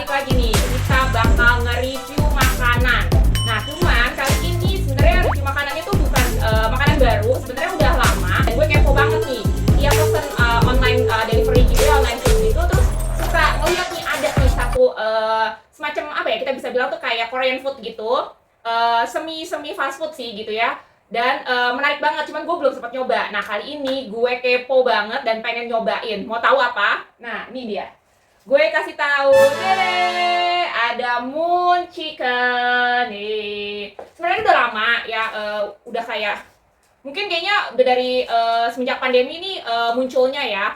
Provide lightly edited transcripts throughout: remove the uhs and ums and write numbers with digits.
balik lagi nih, kita bakal nge-review makanan. Nah, cuman kali ini sebenarnya review makanannya tuh bukan makanan baru, sebenarnya udah lama. Dan gue kepo banget nih. Dia pesen online delivery gitu ya, online food gitu, terus suka ngeliat nih ada nih satu semacam apa ya, kita bisa bilang tuh kayak Korean food gitu, semi fast food sih gitu ya. Dan menarik banget, cuman gue belum sempat nyoba. Nah, kali ini gue kepo banget dan pengen nyobain. Mau tahu apa? Nah, ini dia. Gue kasih tahu, deh, ada Moon Chicken nih. Sebenarnya udah lama ya, udah kayak mungkin kayaknya udah dari semenjak pandemi ini munculnya ya.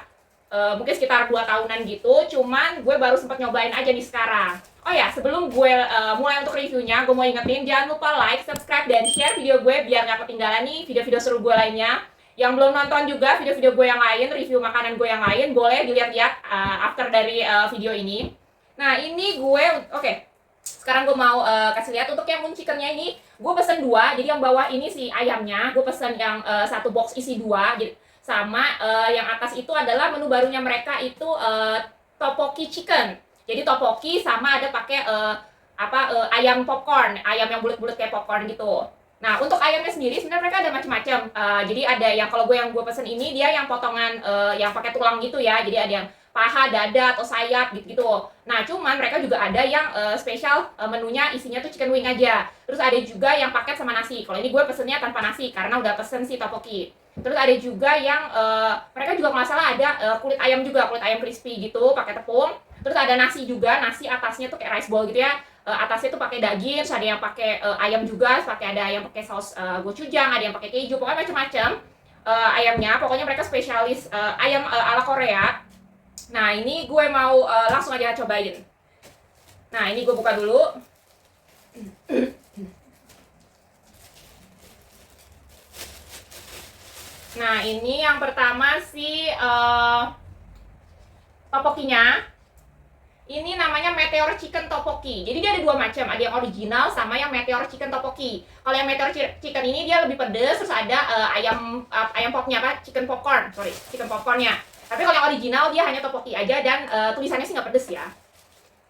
Mungkin sekitar 2 tahunan gitu, cuman gue baru sempat nyobain aja nih sekarang. Oh ya, sebelum gue mulai untuk reviewnya, gue mau ingetin jangan lupa like, subscribe, dan share video gue biar gak ketinggalan nih video-video seru gue lainnya. Yang belum nonton juga video-video gue yang lain, review makanan gue yang lain, boleh dilihat-lihat after dari video ini. Nah, ini gue, oke. Sekarang gue mau kasih lihat untuk yang Moon Chickennya ini, gue pesen 2. Jadi yang bawah ini si ayamnya, gue pesen yang satu box isi 2. Jadi sama yang atas itu adalah menu barunya mereka itu tteokbokki chicken. Jadi tteokbokki sama ada pakai ayam popcorn, ayam yang bulat-bulat kayak popcorn gitu. Nah, untuk ayamnya sendiri sebenarnya mereka ada macam-macam. Jadi ada yang kalau yang gue pesen ini dia yang potongan yang pakai tulang gitu ya. Jadi ada yang paha, dada, atau sayap gitu-gitu. Nah, cuman mereka juga ada yang spesial menunya isinya tuh chicken wing aja. Terus ada juga yang paket sama nasi. Kalau ini gue pesennya tanpa nasi karena udah pesen si tteokbokki. Terus ada juga yang mereka juga nggak salah ada kulit ayam juga, kulit ayam crispy gitu pakai tepung. Terus ada nasi juga, nasi atasnya tuh kayak rice bowl gitu ya. Atasnya tuh pakai daging, terus ada yang pakai ayam juga, pakai ada yang pakai saus gochujang, ada yang pakai keju, pokoknya macam-macam ayamnya. Pokoknya mereka spesialis ayam ala Korea. Nah, ini gue mau langsung aja cobain. Nah, ini gue buka dulu. Nah, ini yang pertama si tteokbokkinya. Ini namanya Meteor Chicken Tteokbokki. Jadi dia ada 2 macam, ada yang original sama yang Meteor Chicken Tteokbokki. Kalau yang Meteor Chicken ini dia lebih pedes, terus ada ayam popnya chicken popcorn, chicken popcornnya. Tapi kalau yang original dia hanya tteokbokki aja dan tulisannya sih nggak pedes ya.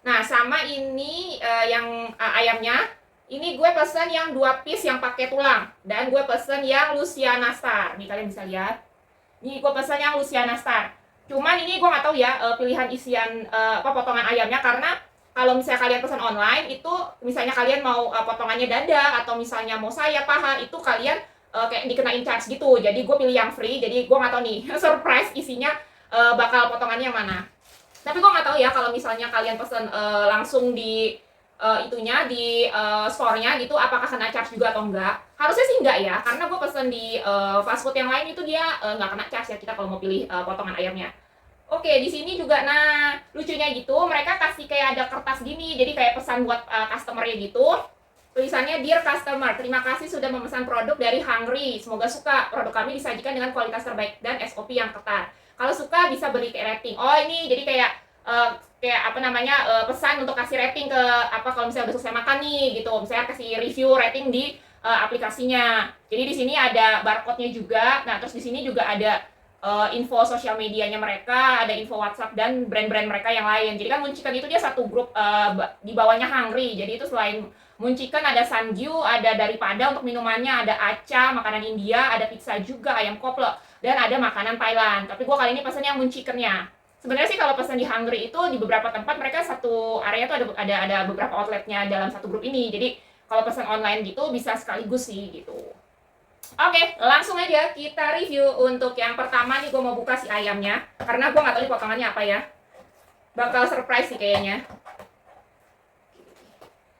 Nah, sama ini yang ayamnya, ini gue pesen yang 2 piece yang pakai tulang dan gue pesen yang Louisiana Star. Nih kalian bisa lihat. Nih gue pesen yang Louisiana Star. Cuman ini gue nggak tahu ya pilihan isian potongan ayamnya, karena kalau misalnya kalian pesan online itu misalnya kalian mau potongannya dada atau misalnya mau sayap paha itu kalian kayak dikenain charge gitu. Jadi gue pilih yang free. Jadi gue nggak tahu nih surprise isinya bakal potongannya yang mana. Tapi gue nggak tahu ya kalau misalnya kalian pesen langsung di itunya di store-nya gitu apakah kena charge juga atau enggak. Harusnya sih enggak ya, karena gue pesen di fast food yang lain itu dia nggak kena charge ya kita kalau mau pilih potongan ayamnya. Oke, di sini juga nah lucunya gitu mereka kasih kayak ada kertas gini, jadi kayak pesan buat customer-nya gitu. Tulisannya, Dear Customer, terima kasih sudah memesan produk dari Hungry. Semoga suka. Produk kami disajikan dengan kualitas terbaik dan SOP yang ketat. Kalau suka bisa beri rating. Oh, ini jadi kayak pesan untuk kasih rating ke kalau misalnya udah selesai makan nih gitu. Misalnya kasih review rating di aplikasinya. Jadi di sini ada barcode-nya juga. Nah, terus di sini juga ada info sosial medianya mereka, ada info WhatsApp dan brand-brand mereka yang lain. Jadi kan Moon Chicken itu dia satu grup di bawahnya Hungry. Jadi itu selain Moon Chicken ada Sangyu, ada daripada untuk minumannya, ada acha, makanan India, ada pizza juga, ayam koplo, dan ada makanan Thailand. Tapi gue kali ini pesannya Moon Chicken-nya. Sebenarnya sih kalau pesan di Hungry itu di beberapa tempat mereka satu area tuh ada beberapa outletnya dalam satu grup ini. Jadi kalau pesan online gitu bisa sekaligus sih gitu. Oke, langsung aja kita review. Untuk yang pertama nih gue mau buka si ayamnya, karena gue nggak tahu nih potongannya apa ya. Bakal surprise sih kayaknya.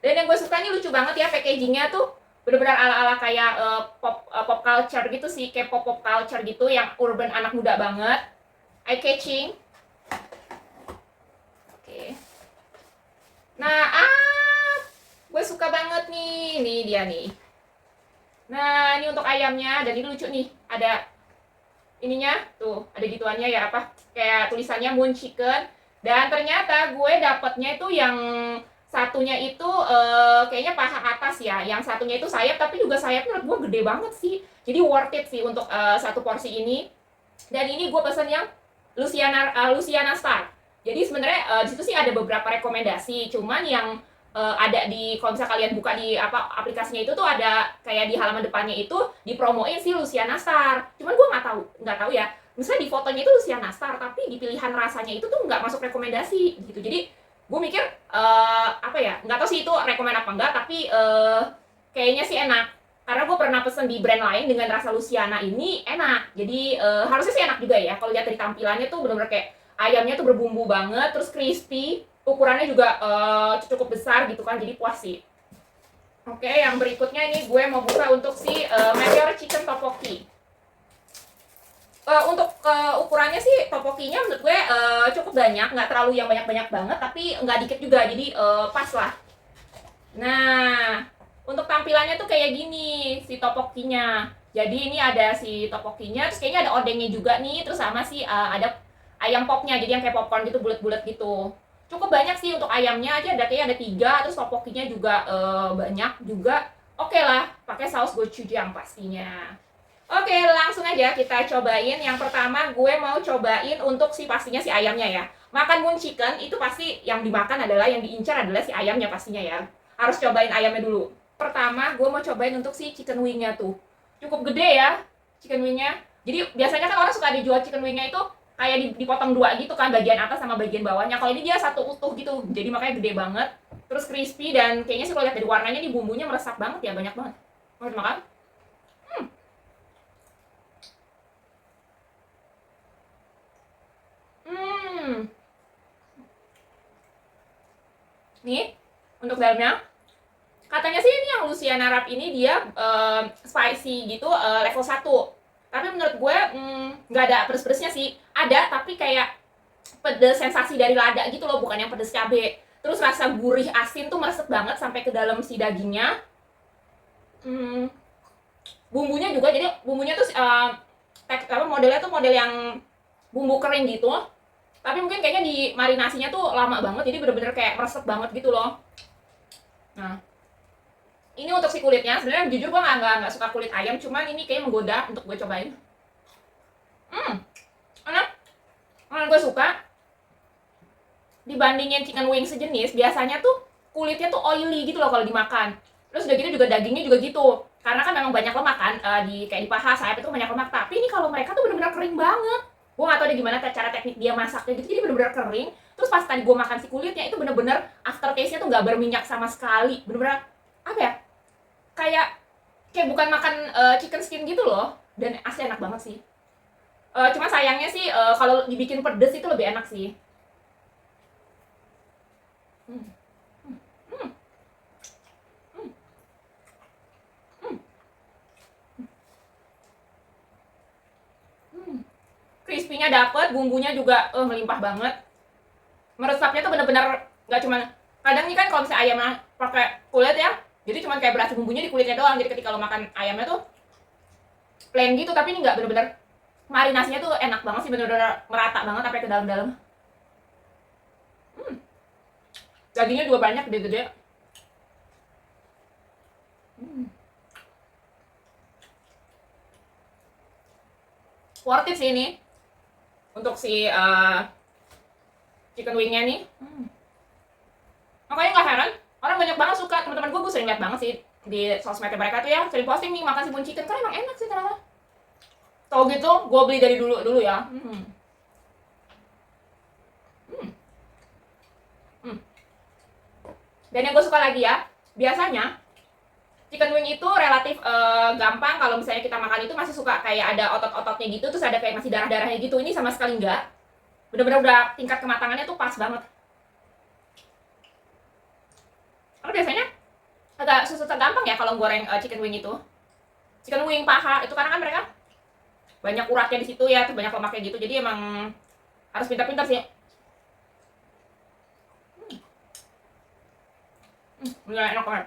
Dan yang gue suka nih lucu banget ya, packagingnya tuh bener-bener ala-ala kayak pop culture gitu sih, kayak pop culture gitu yang urban anak muda banget, eye catching. Oke. Nah, gue suka banget nih, ini dia nih. Nah, ini untuk ayamnya, dan ini lucu nih, ada ininya tuh, ada gituannya ya kayak tulisannya Moon Chicken. Dan ternyata gue dapetnya itu yang satunya itu kayaknya paha atas ya, yang satunya itu sayap, tapi juga sayapnya menurut gue gede banget sih. Jadi worth it sih untuk satu porsi ini. Dan ini gue pesen yang Louisiana Star. Jadi sebenarnya di situ sih ada beberapa rekomendasi, cuman yang ada di kalau misalnya kalian buka di aplikasinya itu tuh ada kayak di halaman depannya itu dipromoin si Luciana Star. Cuman gue nggak tahu ya. Misalnya di fotonya itu Luciana Star, tapi di pilihan rasanya itu tuh nggak masuk rekomendasi gitu. Jadi gue mikir apa ya, nggak tahu sih itu rekomend apa enggak, tapi kayaknya sih enak karena gue pernah pesen di brand lain dengan rasa Luciana ini enak. Jadi harusnya sih enak juga ya. Kalau lihat dari tampilannya tuh bener-bener kayak ayamnya tuh berbumbu banget, terus crispy, ukurannya juga cukup besar gitu kan, jadi puas sih. Oke, yang berikutnya ini gue mau buka untuk si Meteor Chicken Tteokbokki. Untuk ukurannya sih topokinya menurut gue cukup banyak, nggak terlalu yang banyak-banyak banget, tapi nggak dikit juga, jadi pas lah. Nah, untuk tampilannya tuh kayak gini si topokinya. Jadi ini ada si topokinya, terus kayaknya ada odengnya juga nih, terus sama si ada ayam popnya, jadi yang kayak popcorn gitu, bulat-bulat gitu. Cukup banyak sih untuk ayamnya aja, ada kayaknya ada 3, terus topokinya juga banyak juga. Oke lah, pakai saus gochujang pastinya. Oke, langsung aja kita cobain. Yang pertama gue mau cobain untuk pastinya si ayamnya ya. Makan Moon Chicken itu pasti yang dimakan adalah, yang diincar adalah si ayamnya pastinya ya. Harus cobain ayamnya dulu. Pertama gue mau cobain untuk si chicken wingnya tuh. Cukup gede ya chicken wingnya. Jadi biasanya kan orang suka dijual chicken wingnya itu kayak dipotong 2 gitu kan, bagian atas sama bagian bawahnya. Kalau ini dia satu utuh gitu, jadi makanya gede banget. Terus crispy, dan kayaknya sih kalau lihat dari warnanya nih bumbunya meresap banget ya, banyak banget. Mau dimakan? Nih, untuk dalamnya. Katanya sih ini yang Luciana Wrap ini dia spicy gitu, level 1. Tapi menurut gue nggak ada pedes-pedesnya sih. Ada, tapi kayak pedes sensasi dari lada gitu loh, bukan yang pedes cabe. Terus rasa gurih asin tuh meresap banget sampai ke dalam si dagingnya. Bumbunya juga, jadi bumbunya tuh modelnya tuh model yang bumbu kering gitu. Tapi mungkin kayaknya di marinasinya tuh lama banget, jadi bener-bener kayak meresap banget gitu loh. Nah, ini untuk si kulitnya. Sebenarnya jujur gue nggak suka kulit ayam, cuman ini kayak menggoda untuk gue cobain. Enak. Gue suka. Dibandingin chicken wing sejenis, biasanya tuh kulitnya tuh oily gitu loh kalau dimakan. Terus udah gitu juga dagingnya juga gitu. Karena kan memang banyak lemak kan, kayak di paha, sayap itu banyak lemak. Tapi ini kalau mereka tuh bener-bener kering banget. Gue gak tau deh gimana cara teknik dia masaknya gitu, jadi bener-bener kering. Terus pas tadi gue makan si kulitnya, itu bener-bener aftertaste-nya tuh gak berminyak sama sekali. Bener-bener, apa ya, kayak bukan makan chicken skin gitu loh. Dan asli enak banget sih. Cuma sayangnya sih kalau dibikin pedes itu lebih enak sih. Crispy-nya dapet, bumbunya juga melimpah banget. Meresapnya tuh bener-bener nggak cuman, kadang nih kan kalau misalnya ayamnya pakai kulit ya, jadi cuman kayak berasa bumbunya di kulitnya doang. Jadi ketika lo makan ayamnya tuh plain gitu, tapi ini nggak, bener-bener marinasinya tuh enak banget sih, bener-bener merata banget sampai ke dalam-dalam. Dagingnya juga banyak, gede-gede. Worth it sih ini untuk si chicken wingnya nih. Makanya nggak heran orang banyak banget suka. Teman-teman gue sering lihat banget sih di sosmednya mereka tuh ya, sering posting nih makan si Moon Chicken, karena emang enak sih ternyata. Tau gitu gue beli dari dulu ya. Dan yang gue suka lagi ya, biasanya chicken wing itu relatif gampang. Kalau misalnya kita makan itu masih suka kayak ada otot-ototnya gitu, terus ada kayak masih darah-darahnya gitu. Ini sama sekali enggak. Bener-bener udah tingkat kematangannya tuh pas banget. Karena biasanya agak susah gampang ya kalau goreng chicken wing itu. Chicken wing paha itu karena kan mereka banyak uratnya di situ ya, terus banyak lemaknya gitu. Jadi emang harus pintar-pintar sih. Bener enak banget.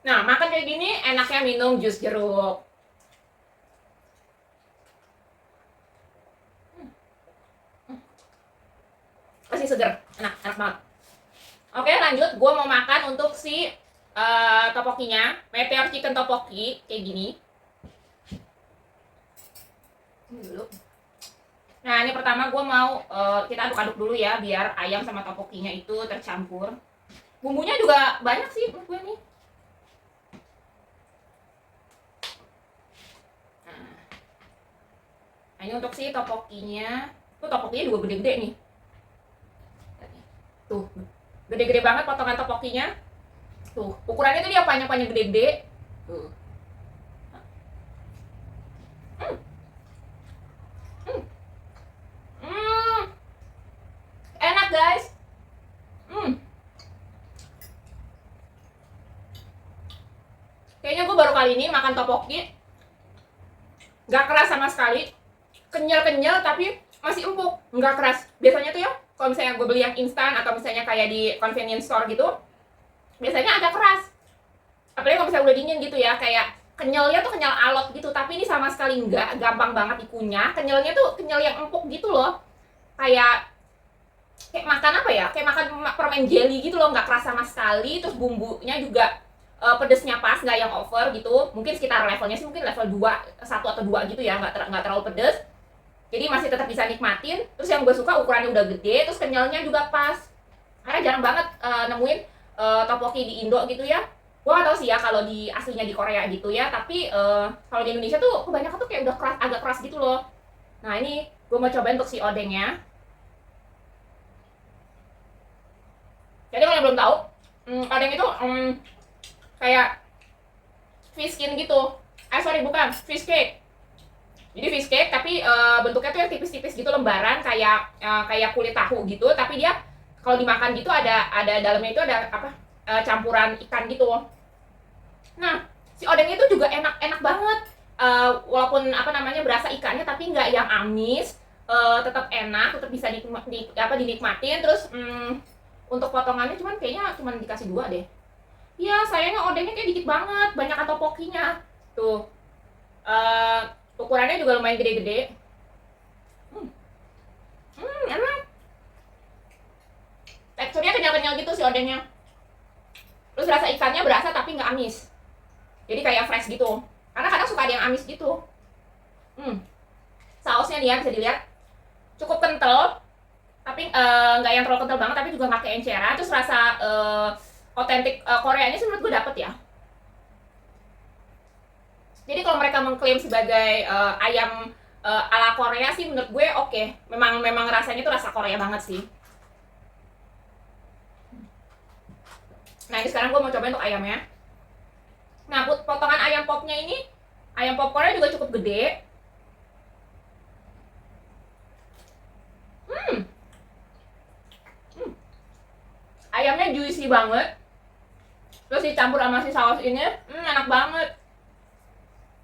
Nah, makan kayak gini enaknya minum jus jeruk. Masih seger, enak banget. Oke, lanjut. Gue mau makan untuk si topokinya, Meteor Chicken Tteokbokki kayak gini. Ini dulu. Nah, ini pertama gue mau kita aduk-aduk dulu ya biar ayam sama tteokbokkinya itu tercampur. Bumbunya juga banyak sih menurut gue nih. Nah, ini untuk si tteokbokkinya. Tuh tteokbokkinya juga gede-gede nih. Tuh, gede-gede banget potongan tteokbokkinya. Tuh, ukurannya tuh dia panjang-panjang gede-gede. Tuh. Enak guys. Kayaknya gue baru kali ini makan tteokbokki nggak keras sama sekali, kenyal-kenyal tapi masih empuk, nggak keras. Biasanya tuh ya kalau misalnya gue beli yang instan atau misalnya kayak di convenience store gitu, biasanya agak keras. Apalagi kalau misalnya udah dingin gitu ya, kayak kenyalnya tuh kenyal alot gitu. Tapi ini sama sekali nggak, gampang banget dikunyah. Kenyalnya tuh kenyal yang empuk gitu loh. Kayak makan apa ya? Kayak makan permen jelly gitu loh, nggak keras sama sekali. Terus bumbunya juga pedesnya pas, nggak yang over gitu. Mungkin sekitar levelnya sih mungkin level 2, 1 atau 2 gitu ya, nggak terlalu pedes. Jadi masih tetap bisa nikmatin. Terus yang gue suka ukurannya udah gede, terus kenyalnya juga pas. Karena jarang banget nemuin tteokbokki di Indo gitu ya. Gue gak tau sih ya kalau di aslinya di Korea gitu ya. Tapi kalau di Indonesia tuh kebanyakan tuh kayak udah keras, agak keras gitu loh. Nah ini gue mau cobain untuk si odengnya. Jadi kalau belum tahu, odeng itu kayak fish skin gitu. Sorry bukan, fish cake. Jadi fish cake tapi bentuknya tuh yang tipis-tipis gitu, lembaran kayak kulit tahu gitu. Tapi dia kalau dimakan gitu ada dalamnya itu ada apa? Campuran ikan gitu. Nah, si odeng itu juga enak banget. Walaupun apa namanya berasa ikannya tapi nggak yang amis, tetap enak, tetap bisa dinikmatin. Terus untuk potongannya kayaknya cuman dikasih 2 deh. Iya, sayangnya odengnya kayak dikit banget, banyak tteokbokkinya. Tuh. Ukurannya juga lumayan gede-gede. Enak. Teksturnya kenyal-kenyal gitu si odengnya. Terus rasa ikannya berasa tapi nggak amis. Jadi kayak fresh gitu. Karena kadang suka ada yang amis gitu. Sausnya nih ya bisa dilihat cukup kental, tapi nggak yang terlalu kental banget, tapi juga nggak keenceran. Terus rasa otentik Koreanya sih menurut gue dapet ya. Jadi kalau mereka mengklaim sebagai ayam ala Korea sih menurut gue oke. Memang rasanya tuh rasa Korea banget sih. Nah ini sekarang gue mau coba untuk ayamnya. Nah potongan ayam popnya ini, ayam popcornnya juga cukup gede. Ayamnya juicy banget. Terus dicampur sama si saus ini, enak banget.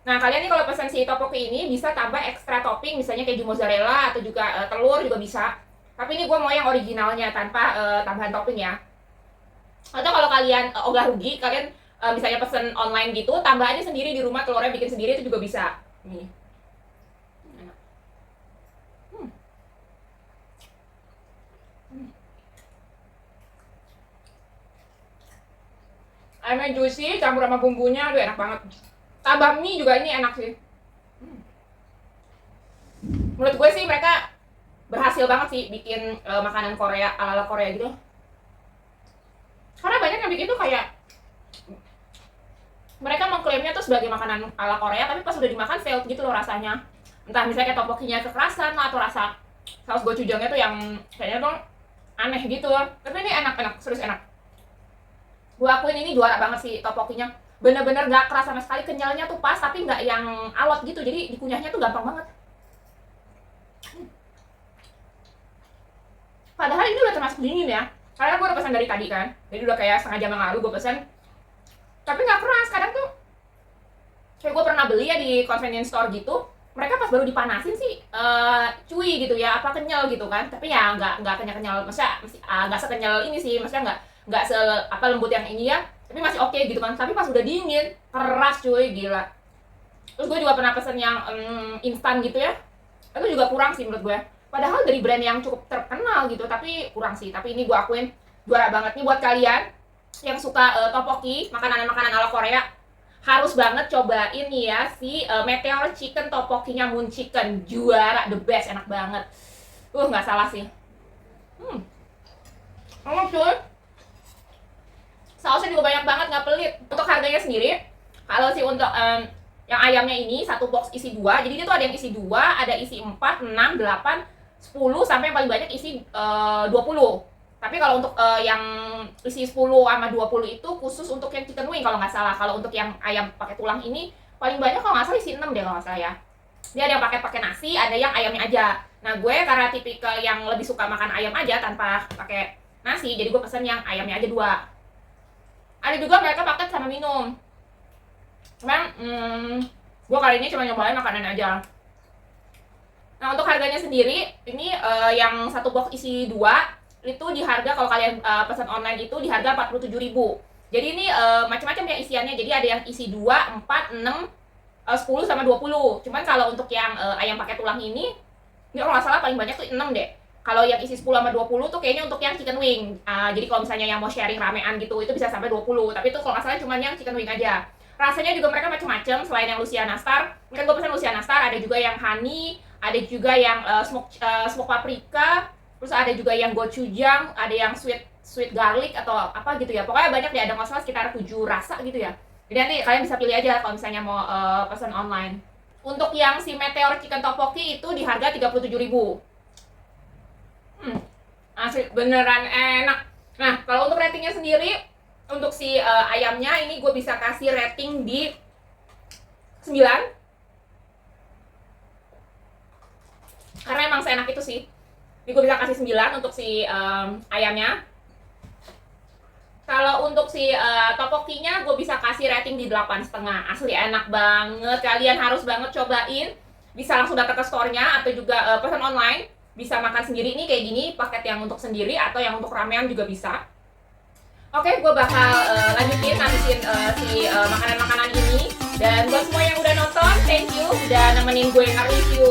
Nah kalian nih kalau pesan si tteokbokki ini bisa tambah ekstra topping, misalnya keju mozzarella atau juga telur juga bisa. Tapi ini gue mau yang originalnya tanpa tambahan topping ya. Atau kalau kalian ogah rugi, kalian misalnya pesen online gitu, tambah aja sendiri di rumah, telurnya bikin sendiri itu juga bisa. Nih. Ayamnya juicy, campur sama bumbunya, aduh enak banget. Tambah mie juga ini enak sih. Menurut gue sih mereka berhasil banget sih bikin makanan Korea ala Korea gitu. Karena banyak yang bikin tuh kayak mereka mengklaimnya tuh sebagai makanan ala Korea, tapi pas udah dimakan failed gitu loh rasanya. Entah misalnya kayak tteokbokkinya kekerasan lah, atau rasa saus gochujangnya tuh yang kayaknya tuh aneh gitu. Tapi ini enak, serius enak. Gue akuin ini juara banget sih tteokbokkinya. Bener-bener gak keras sama sekali, kenyalnya tuh pas tapi gak yang alot gitu. Jadi dikunyahnya tuh gampang banget. Padahal ini udah termasuk dingin ya. Karena gue udah pesan dari tadi kan. Jadi udah kayak setengah jam yang lalu gue pesan. Tapi gak keras, kadang tuh kayak gue pernah beli ya di convenience store gitu. Mereka pas baru dipanasin sih cuy gitu ya, apa kenyal gitu kan. Tapi ya nggak kenyal-kenyal, maksudnya nggak sekenyal ini sih, maksudnya nggak lembut yang ini ya, tapi masih oke gitu kan. Tapi pas udah dingin keras cuy, gila. Terus gue juga pernah pesen yang instan gitu ya, itu juga kurang sih menurut gue. Padahal dari brand yang cukup terkenal gitu, tapi kurang sih. Tapi ini gue akuin juara banget nih buat kalian yang suka tteokbokki, makanan-makanan ala Korea, harus banget cobain nih ya si Meteor Chicken tteokbokkinya Moon Chicken. Juara, the best, enak banget. Nggak salah sih. Enak cuy. Sausnya juga banyak banget, nggak pelit. Untuk harganya sendiri, kalau sih untuk yang ayamnya ini satu box isi 2. Jadi dia tuh ada yang isi 2, ada isi 4, 6, 8, 10 sampai yang paling banyak isi 20. Tapi kalau untuk yang isi 10 sama 20 itu khusus untuk yang chicken wing kalau nggak salah. Kalau untuk yang ayam pakai tulang ini paling banyak kalau nggak salah isi 6 deh kalau nggak salah ya. Dia ada yang pakai nasi, ada yang ayamnya aja. Nah gue karena tipikal yang lebih suka makan ayam aja tanpa pakai nasi, jadi gue pesen yang ayamnya aja 2. Ada juga mereka paket sama minum. Cuman gue kali ini cuma nyobain makanan aja. Nah untuk harganya sendiri ini yang satu box isi 2 itu di harga, kalau kalian pesan online itu di harga 47.000. Jadi ini macam-macam ya isiannya. Jadi ada yang isi 2, 4, 6, 10 sama 20. Cuman kalau untuk yang ayam pakai tulang ini kalau nggak salah paling banyak tuh 6 deh. Kalau yang isi 10 sama 20 tuh kayaknya untuk yang chicken wing. Jadi kalau misalnya yang mau sharing ramean gitu itu bisa sampai 20. Tapi itu kalau nggak salah cuma yang chicken wing aja. Rasanya juga mereka macam-macam. Selain yang Louisiana Star, kan gue pesan Louisiana Star, ada juga yang honey, ada juga yang smoke paprika. Terus ada juga yang gochujang, ada yang sweet garlic atau apa gitu ya. Pokoknya banyak deh, ada nggak salah sekitar 7 rasa gitu ya. Jadi nanti kalian bisa pilih aja kalau misalnya mau pesan online. Untuk yang si Meteor Chicken Tteokbokki itu di harga 37.000. Asli beneran enak. Nah, kalau untuk ratingnya sendiri, untuk si ayamnya ini gue bisa kasih rating di 9. Karena emang seenak itu sih. Ini gue bisa kasih 9 untuk si ayamnya. Kalau untuk si tteokbokkinya gue bisa kasih rating di 8,5. Asli enak banget. Kalian harus banget cobain. Bisa langsung datang ke store-nya atau juga pesan online. Bisa makan sendiri nih kayak gini, paket yang untuk sendiri atau yang untuk ramean juga bisa. Oke, gue bakal lanjutin habisin si makanan-makanan ini. Dan buat semua yang udah nonton, thank you udah nemenin gue nge-review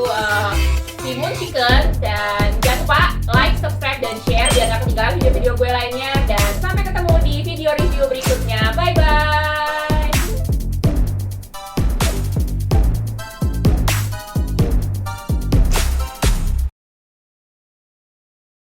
si Moon Chicken. Dan jangan lupa like, subscribe, dan share biar gak ketinggalan video